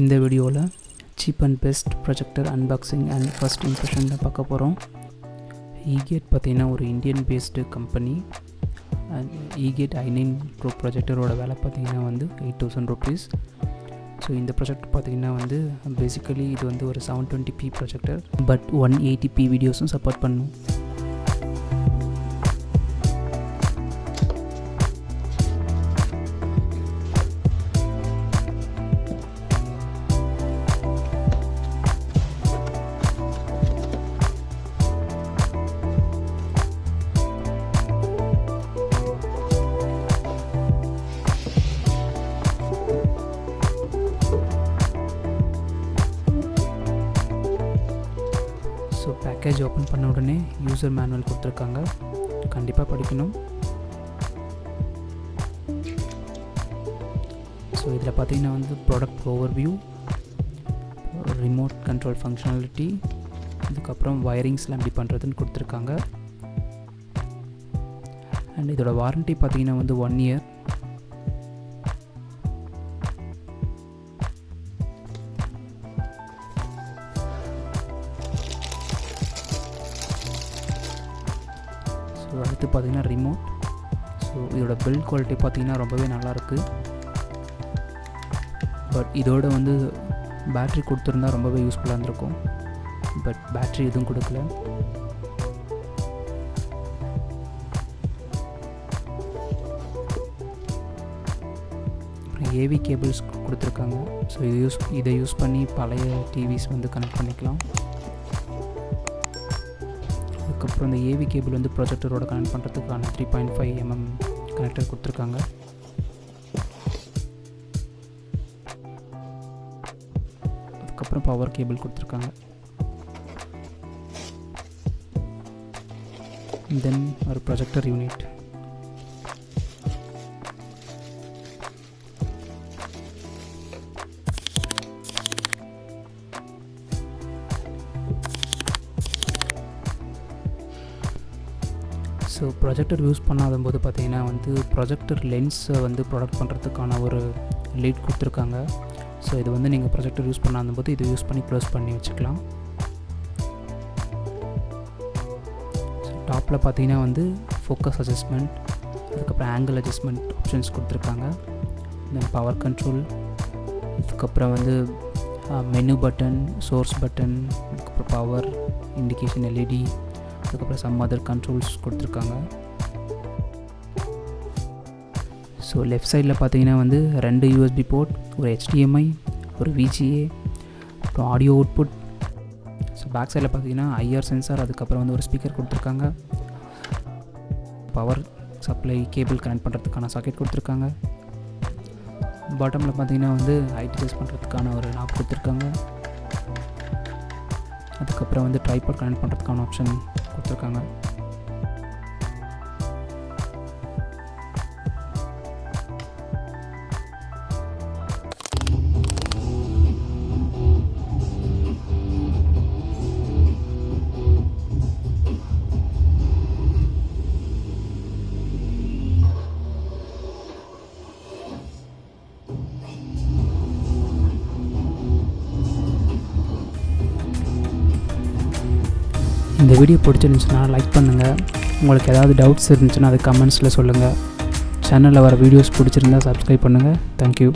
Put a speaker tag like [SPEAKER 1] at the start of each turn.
[SPEAKER 1] இந்த வீடியோவில் cheap and best projector unboxing and first இம்ப்ரெஷனில் பார்க்க போகிறோம். Egate பார்த்திங்கன்னா ஒரு Indian based company. And Egate i9 pro ப்ரொஜெக்டரோட விலை பார்த்திங்கன்னா வந்து 8000 rupees. ஸோ இந்த ப்ரொஜெக்ட் பார்த்திங்கன்னா வந்து பேசிக்கலி இது வந்து ஒரு 720p ப்ரொஜெக்டர், பட் 180p வீடியோஸும் சப்போர்ட் பண்ணும். ஸோ பேக்கேஜ் ஓப்பன் பண்ண உடனே யூசர் மேனுவல் கொடுத்துருக்காங்க, கண்டிப்பாக படிக்கணும். ஸோ இதில் பார்த்திங்கன்னா வந்து product overview, remote control functionality, இதுக்கப்புறம் வயரிங்ஸ்லாம் எப்படி பண்ணுறதுன்னு கொடுத்துருக்காங்க. அண்ட் இதோட வாரண்ட்டி பார்த்திங்கன்னா வந்து 1 year. ஸோ அடுத்து பார்த்திங்கன்னா ரிமோட். ஸோ இதோட பில்ட் குவாலிட்டி பார்த்திங்கன்னா ரொம்பவே நல்லாயிருக்கு. பட் இதோட வந்து பேட்ரி கொடுத்துருந்தா ரொம்பவே யூஸ்ஃபுல்லாக இருந்திருக்கும், பட் பேட்ரி எதுவும் கொடுக்கல. அப்புறம் ஏவி கேபிள்ஸ் கொடுத்துருக்காங்க. ஸோ இதை யூஸ் பண்ணி பழைய டிவிஸ் வந்து கனெக்ட் பண்ணிக்கலாம். அதுக்கப்புறம் இந்த ஏவி கேபிள் வந்து ப்ரொஜெக்டரோட கனெக்ட் பண்ணுறதுக்கான 3.5 mm கனெக்டர் கொடுத்துருக்காங்க. அதுக்கப்புறம் பவர் கேபிள் கொடுத்துருக்காங்க. தென் ஒரு projector unit. So projector use பண்ணாதபோது பார்த்திங்கன்னா வந்து ப்ரொஜெக்டர் லென்ஸை வந்து ப்ரொடக்ட் பண்ணுறதுக்கான ஒரு லீட் கொடுத்துருக்காங்க. ஸோ இது வந்து நீங்கள் ப்ரொஜெக்டர் யூஸ் பண்ணாதபோது இதை யூஸ் பண்ணி க்ளோஸ் பண்ணி வச்சுக்கலாம். ஸோ டாப்பில் பார்த்திங்கன்னா வந்து ஃபோக்கஸ் அட்ஜஸ்ட்மெண்ட், அதுக்கப்புறம் ஆங்கிள் அட்ஜஸ்ட்மெண்ட் ஆப்ஷன்ஸ் கொடுத்துருக்காங்க. தென் பவர் கண்ட்ரோல், அதுக்கப்புறம் வந்து மெனு பட்டன், சோர்ஸ் பட்டன், அதுக்கப்புறம் பவர் இண்டிகேஷன் எல்இடி, அதுக்கப்புறம் சம் அதர் கண்ட்ரோல்ஸ் கொடுத்துருக்காங்க. ஸோ லெஃப்ட் சைடில் பார்த்தீங்கன்னா வந்து 2 USB போர்ட், ஒரு HDMI, ஒரு VGA, அப்புறம் ஆடியோ அவுட்புட். ஸோ பேக் சைடில் பார்த்தீங்கன்னா IR சென்சார், அதுக்கப்புறம் வந்து ஒரு ஸ்பீக்கர் கொடுத்துருக்காங்க. பவர் சப்ளை கேபிள் கனெக்ட் பண்ணுறதுக்கான சாக்கெட் கொடுத்துருக்காங்க. பாட்டமில் பார்த்தீங்கன்னா வந்து ஹைட் அட்ஜஸ்ட் பண்ணுறதுக்கான ஒரு நாப் கொடுத்துருக்காங்க. அதுக்கப்புறம் வந்து ட்ரைபாட் கனெக்ட் பண்ணுறதுக்கான ஆப்ஷன் கொடுத்துருக்காங்க. இந்த வீடியோ பிடிச்சிருந்துச்சுன்னா லைக் பண்ணுங்கள். உங்களுக்கு ஏதாவது டவுட்ஸ் இருந்துச்சுன்னா அது கமெண்ட்ஸில் சொல்லுங்கள். சேனலில் வர வீடியோஸ் பிடிச்சிருந்தா சப்ஸ்கிரைப் பண்ணுங்கள். தேங்க்யூ.